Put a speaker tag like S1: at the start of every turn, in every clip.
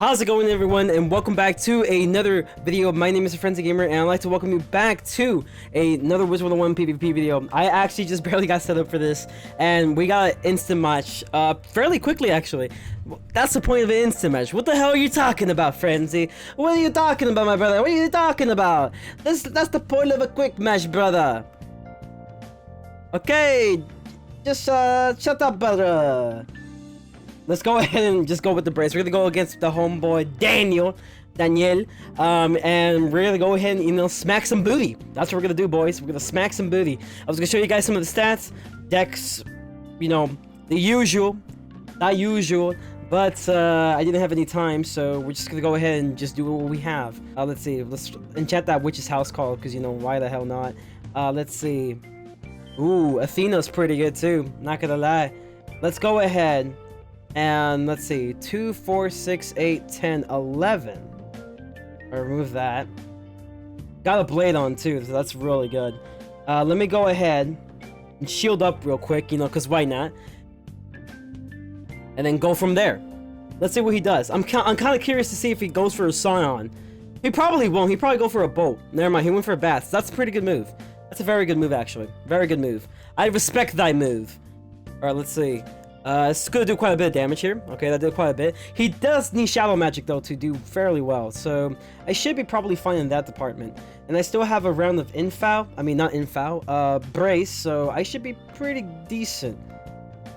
S1: How's it going, everyone, and welcome back to another video. My name is Frenzy Gamer, and I'd like to welcome you back to another Wizard101 PvP video. I actually just barely got set up for this, and we got an instant match fairly quickly, actually. That's the point of an instant match. What the hell are you talking about, Frenzy? What are you talking about, my brother? What are you talking about? That's the point of a quick match, brother. Okay, just shut up, brother. Let's go ahead and just go with the brace. We're gonna go against the homeboy Daniel, and we're gonna go ahead and, smack some booty. That's what we're gonna do, boys. We're gonna smack some booty. I was gonna show you guys some of the stats, decks, the usual, not usual, but I didn't have any time, so we're just gonna go ahead and just do what we have. Let's see. Let's enchant that witch's house call, because why the hell not? Let's see. Ooh, Athena's pretty good too. Not gonna lie. Let's go ahead. And let's see, 2, 4, 6, 8, 10, 11. I'll remove that. Got a blade on too, so that's really good. Let me go ahead and shield up real quick, because why not? And then go from there. Let's see what he does. I'm kind of curious to see if he goes for a Scion. He probably won't. He'd probably go for a bolt. Never mind, he went for a Bats. That's a pretty good move. That's a very good move, actually. Very good move. I respect thy move. Alright, let's see. It's gonna do quite a bit of damage here. Okay, that did quite a bit. He does need Shadow Magic, though, to do fairly well. So, I should be probably fine in that department. And I still have a round of Brace, so I should be pretty decent.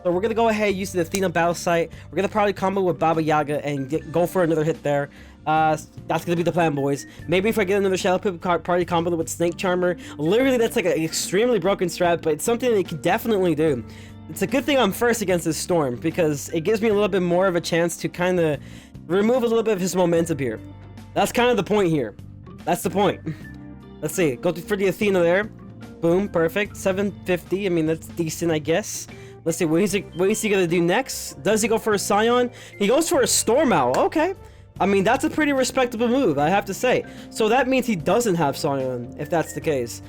S1: So, we're gonna go ahead and use the Athena Battle Sight. We're gonna probably combo with Baba Yaga and go for another hit there. That's gonna be the plan, boys. Maybe if I get another Shadow Pip party combo with Snake Charmer. Literally, that's like an extremely broken strat, but it's something that you can definitely do. It's a good thing I'm first against this Storm, because it gives me a little bit more of a chance to kind of remove a little bit of his momentum here. That's kind of the point here. That's the point. Let's see. Go for the Athena there. Boom. Perfect. 750. I mean, that's decent, I guess. Let's see. What is he going to do next? Does he go for a Scion? He goes for a Storm Owl. Okay. I mean, that's a pretty respectable move, I have to say. So that means he doesn't have Scion, if that's the case.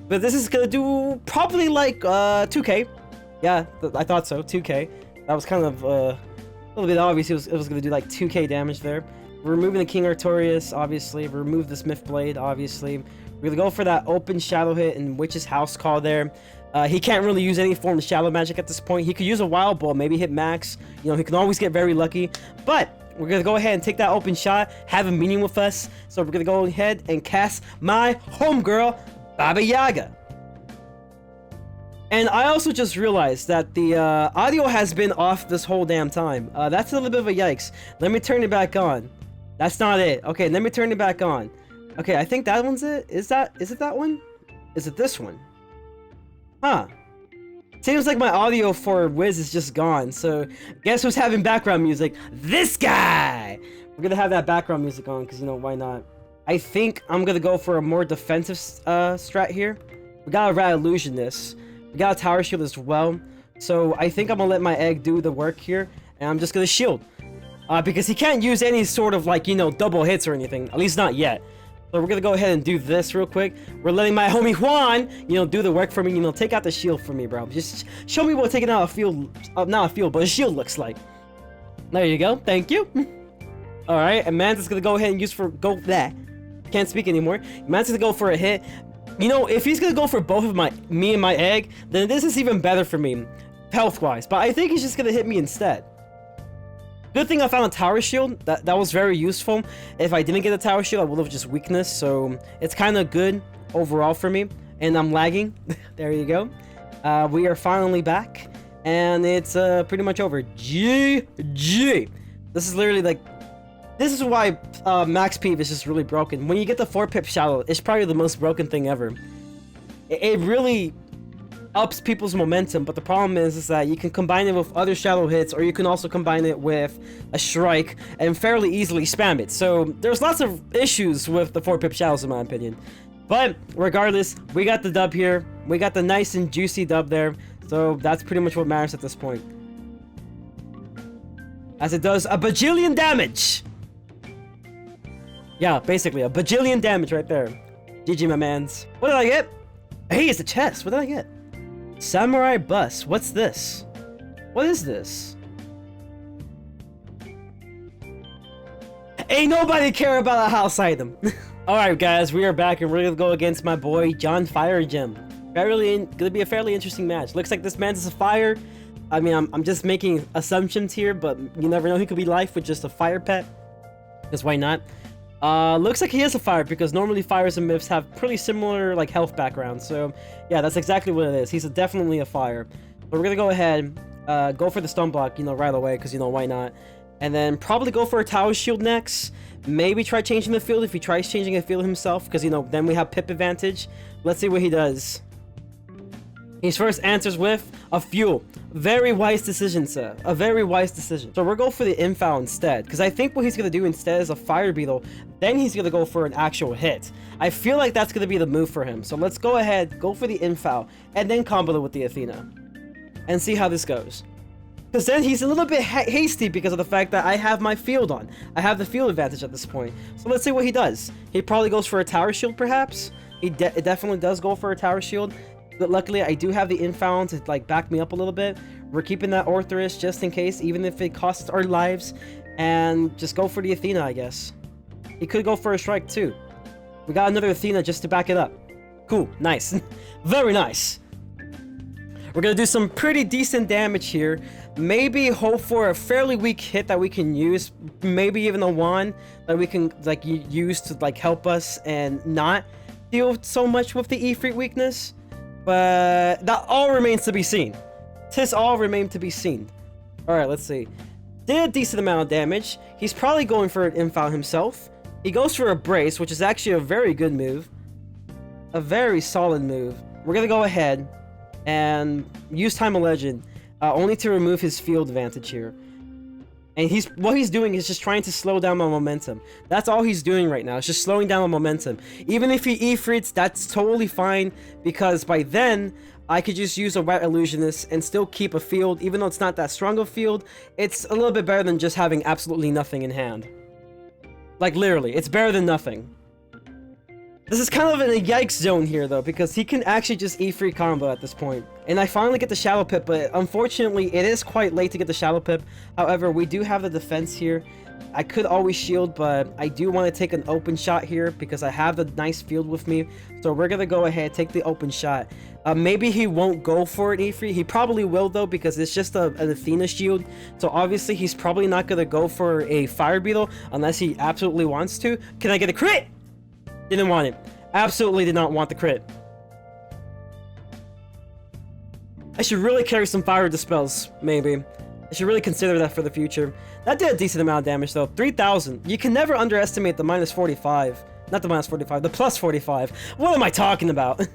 S1: But this is going to do probably like 2k. Yeah, I thought so. 2k. That was kind of a little bit obvious. It was going to do like 2k damage there. We're removing the King Artorias, obviously. Remove the Smith Blade, obviously. We're going to go for that open Shadow hit and Witch's House Call there. He can't really use any form of Shadow Magic at this point. He could use a Wild Ball, maybe hit max. He can always get very lucky. But we're going to go ahead and take that open shot, have him meeting with us. So we're going to go ahead and cast my homegirl, Baba Yaga. And I also just realized that the audio has been off this whole damn time. That's a little bit of a yikes. Let me turn it back on. That's not it. Okay, let me turn it back on. Okay, I think that one's it. Is it that one? Is it this one? Huh. Seems like my audio for Wiz is just gone. So, guess who's having background music? This guy! We're gonna have that background music on, because, why not? I think I'm gonna go for a more defensive strat here. We got a Rat Illusionist. We got a Tower Shield as well, so I think I'm gonna let my egg do the work here, and I'm just gonna shield. Because he can't use any sort of, double hits or anything, at least not yet. So we're gonna go ahead and do this real quick. We're letting my homie Juan, do the work for me, take out the shield for me, bro. Just show me what taking out a field, not a field, but a shield looks like. There you go, thank you. Alright, and Man's gonna go ahead and can't speak anymore. Man's gonna go for a hit. If he's gonna go for both of me and my egg, then this is even better for me, health-wise. But I think he's just gonna hit me instead. Good thing I found a Tower Shield. That was very useful. If I didn't get a Tower Shield, I would have just weakness. So it's kind of good overall for me. And I'm lagging. There you go. We are finally back, and it's pretty much over. GG. This is literally like. This is why Max Peeve is just really broken. When you get the 4-pip Shadow, it's probably the most broken thing ever. It really ups people's momentum, but the problem is that you can combine it with other Shadow hits, or you can also combine it with a Strike and fairly easily spam it. So there's lots of issues with the 4-pip Shadows in my opinion. But regardless, we got the dub here. We got the nice and juicy dub there. So that's pretty much what matters at this point. As it does a bajillion damage! Yeah, basically, a bajillion damage right there. GG, my mans. What did I get? Hey, it's a chest. What did I get? Samurai Bus. What's this? What is this? Ain't nobody care about a house item. Alright guys, we are back and we're gonna go against my boy John Fire Gem. Gonna be a fairly interesting match. Looks like this man's a fire. I mean, I'm just making assumptions here, but you never know, he could be life with just a fire pet. Because why not? Looks like he is a fire because normally fires and myths have pretty similar like health backgrounds. So yeah, that's exactly what it is. He's definitely a fire. But we're gonna go ahead, go for the stun block, you know, right away, because you know, why not? And then probably go for a tower shield next. Maybe try changing the field if he tries changing the field himself, because you know, then we have pip advantage. Let's see what he does. His first answers with a fuel. Very wise decision, sir. A very wise decision. So we're going for the infoul instead, because I think what he's going to do instead is a fire beetle. Then he's going to go for an actual hit. I feel like that's going to be the move for him. So let's go ahead, go for the infoul, and then combo it with the Athena. And see how this goes. Because then he's a little bit hasty because of the fact that I have my field on. I have the field advantage at this point. So let's see what he does. He probably goes for a tower shield, perhaps. It definitely does go for a tower shield. But luckily, I do have the infound to like back me up a little bit. We're keeping that Orthrus just in case, even if it costs our lives. And just go for the Athena, I guess. He could go for a strike too. We got another Athena just to back it up. Cool, nice. Very nice. We're gonna do some pretty decent damage here. Maybe hope for a fairly weak hit that we can use. Maybe even a wand that we can like use to like help us and not deal so much with the Ifrit weakness. But that all remains to be seen. Tis all remain to be seen. Alright, let's see. Did a decent amount of damage. He's probably going for an infoul himself. He goes for a brace, which is actually a very good move. A very solid move. We're gonna go ahead and use Time of Legend, only to remove his field advantage here. And what he's doing is just trying to slow down my momentum. That's all he's doing right now. It's just slowing down my momentum. Even if he Ifrits, that's totally fine, because by then I could just use a Rat Illusionist and still keep a field. Even though it's not that strong of a field, it's a little bit better than just having absolutely nothing in hand. Like literally, it's better than nothing. This is kind of in a yikes zone here though, because he can actually just Ifrit combo at this point. And I finally get the Shadow Pip, but unfortunately it is quite late to get the Shadow Pip. However, we do have the defense here. I could always shield, but I do want to take an open shot here because I have the nice field with me. So we're going to go ahead, take the open shot. Maybe he won't go for an Ifrit. He probably will though, because it's just an Athena shield. So obviously he's probably not going to go for a Fire Beetle unless he absolutely wants to. Can I get a crit? Didn't want it. Absolutely did not want the crit. I should really carry some fire dispels, maybe. I should really consider that for the future. That did a decent amount of damage though. 3,000. You can never underestimate the minus 45. Not the minus 45, the plus 45. What am I talking about?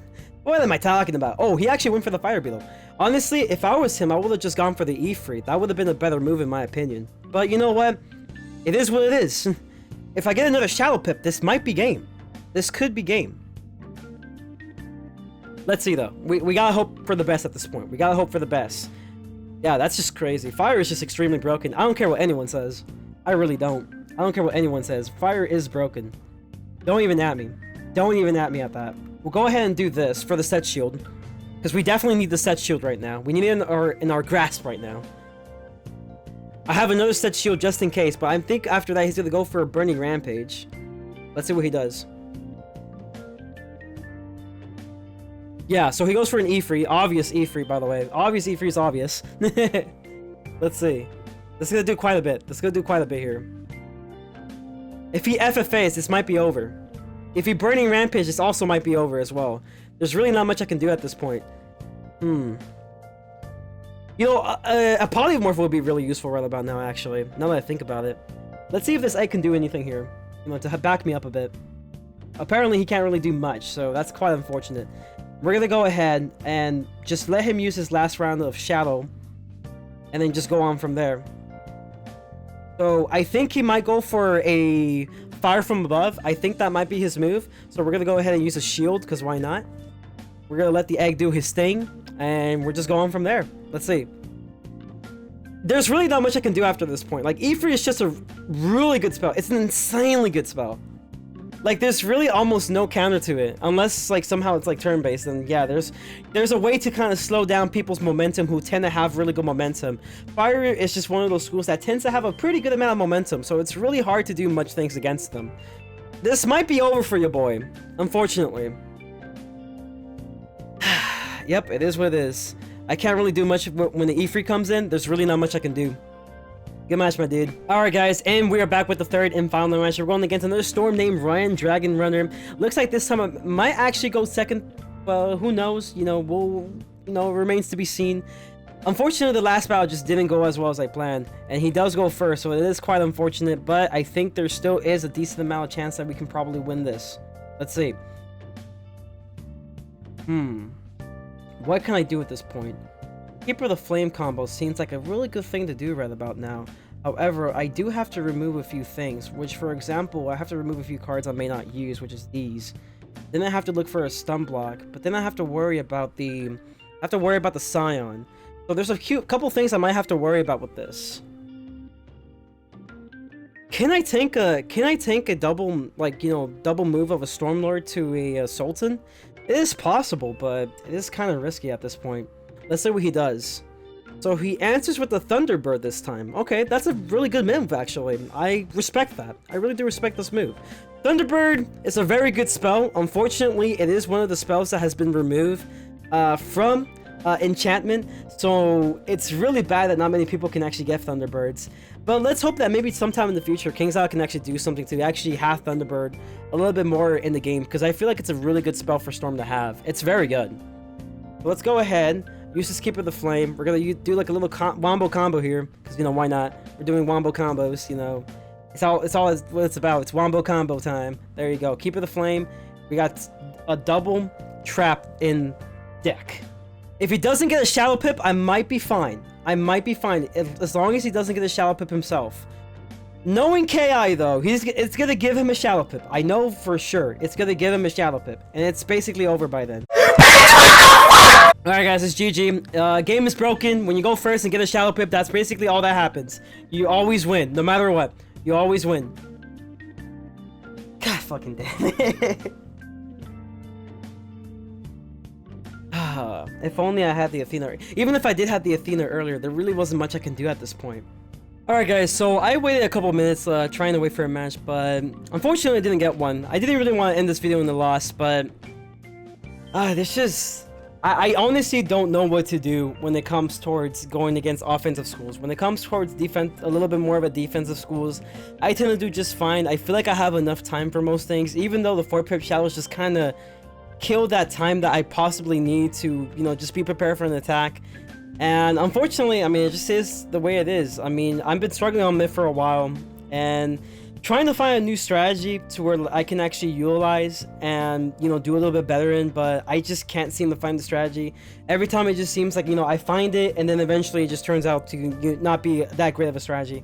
S1: What am I talking about? Oh, he actually went for the Fire Beetle. Honestly, if I was him, I would have just gone for the Ifrit. That would have been a better move in my opinion. But you know what? It is what it is. If I get another Shadow Pip, this might be game. This could be game. Let's see though. We gotta hope for the best at this point. We gotta hope for the best. Yeah, that's just crazy. Fire is just extremely broken. I don't care what anyone says. I really don't. I don't care what anyone says. Fire is broken. Don't even at me. Don't even at me at that. We'll go ahead and do this for the set shield. Because we definitely need the set shield right now. We need it in our grasp right now. I have another set shield just in case, but I think after that he's gonna go for a Burning Rampage. Let's see what he does. Yeah, so he goes for an Ifrit. Obvious Ifrit, by the way. Obvious Ifrit is obvious. Let's see. This is gonna do quite a bit. This is gonna do quite a bit here. If he FFAs, this might be over. If he Burning Rampage, this also might be over as well. There's really not much I can do at this point. You know, a Polymorph would be really useful right about now, actually. Now that I think about it. Let's see if this egg can do anything here. You know, to back me up a bit. Apparently, he can't really do much, so that's quite unfortunate. We're gonna go ahead and just let him use his last round of Shadow. And then just go on from there. So, I think he might go for a Fire from Above. I think that might be his move. So, we're gonna go ahead and use a shield, because why not? We're gonna let the egg do his thing. And we're just going from there. Let's see. There's really not much I can do after this point. Like, Ifrit is just a really good spell. It's an insanely good spell. Like, there's really almost no counter to it, unless, like, somehow it's, like, turn-based, and yeah, there's a way to kind of slow down people's momentum who tend to have really good momentum. Fire is just one of those schools that tends to have a pretty good amount of momentum, so it's really hard to do much things against them. This might be over for your boy, unfortunately. Yep, it is what it is. I can't really do much when the E3 comes in. There's really not much I can do. Good match, my dude. Alright, guys, and we are back with the third and final match. We're going against another Storm named Ryan Dragon Runner. Looks like this time I might actually go second. Well, who knows? You know, remains to be seen. Unfortunately, the last battle just didn't go as well as I planned, and he does go first, so it is quite unfortunate, but I think there still is a decent amount of chance that we can probably win this. Let's see. What can I do at this point? Keeper of the Flame combo seems like a really good thing to do right about now. However, I do have to remove a few things, which, for example, I have to remove a few cards I may not use, which is these. Then I have to look for a stun block, but then I have to worry about the Scion. So there's a couple things I might have to worry about with this. Can I tank a double, like, you know, double move of a Stormlord to a Sultan? It is possible, but it is kind of risky at this point. Let's see what he does. So he answers with the Thunderbird this time. Okay, that's a really good move, actually. I respect that. I really do respect this move. Thunderbird is a very good spell. Unfortunately, it is one of the spells that has been removed from enchantment. So it's really bad that not many people can actually get Thunderbirds. But let's hope that maybe sometime in the future, KingsIsle can actually do something to actually have Thunderbird a little bit more in the game. Because I feel like it's a really good spell for Storm to have. It's very good. So let's go ahead. Use this Keeper of the Flame. We're gonna do like a little wombo combo here, because, you know, why not? We're doing wombo combos, you know. It's all what it's about. It's wombo combo time. There you go. Keeper of the Flame. We got a double trap in deck. If he doesn't get a Shallow Pip, I might be fine. I might be fine, as long as he doesn't get a Shallow Pip himself. Knowing KI, though, it's gonna give him a Shallow Pip. I know for sure it's gonna give him a Shallow Pip, and it's basically over by then. Alright, guys, it's GG. Game is broken. When you go first and get a Shallow Pip, that's basically all that happens. You always win, no matter what. You always win. God fucking damn it. If only I had the Athena. Even if I did have the Athena earlier, there really wasn't much I can do at this point. Alright, guys, so I waited a couple minutes trying to wait for a match, but unfortunately I didn't get one. I didn't really want to end this video in a loss, but there's just... I honestly don't know what to do when it comes towards going against offensive schools. When it comes towards defense, a little bit more of a defensive schools, I tend to do just fine. I feel like I have enough time for most things, even though the 4-pip shadows just kind of kill that time that I possibly need to, you know, just be prepared for an attack. And unfortunately, I mean, it just is the way it is. I mean, I've been struggling on mid for a while, and trying to find a new strategy to where I can actually utilize and, you know, do a little bit better in, but I just can't seem to find the strategy. Every time it just seems like, you know, I find it and then eventually it just turns out to not be that great of a strategy.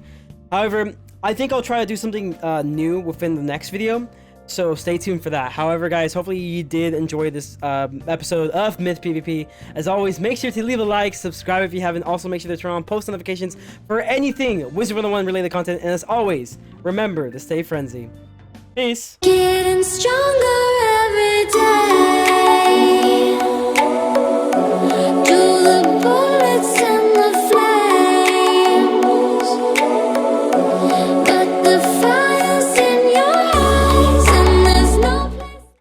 S1: However, I think I'll try to do something new within the next video, so stay tuned for that. However, guys, hopefully you did enjoy this episode of Myth PvP. As always, make sure to leave a like, subscribe if you haven't. Also, make sure to turn on post notifications for anything Wizard101 related content. And as always, remember to stay frenzy. Peace. Getting stronger every day.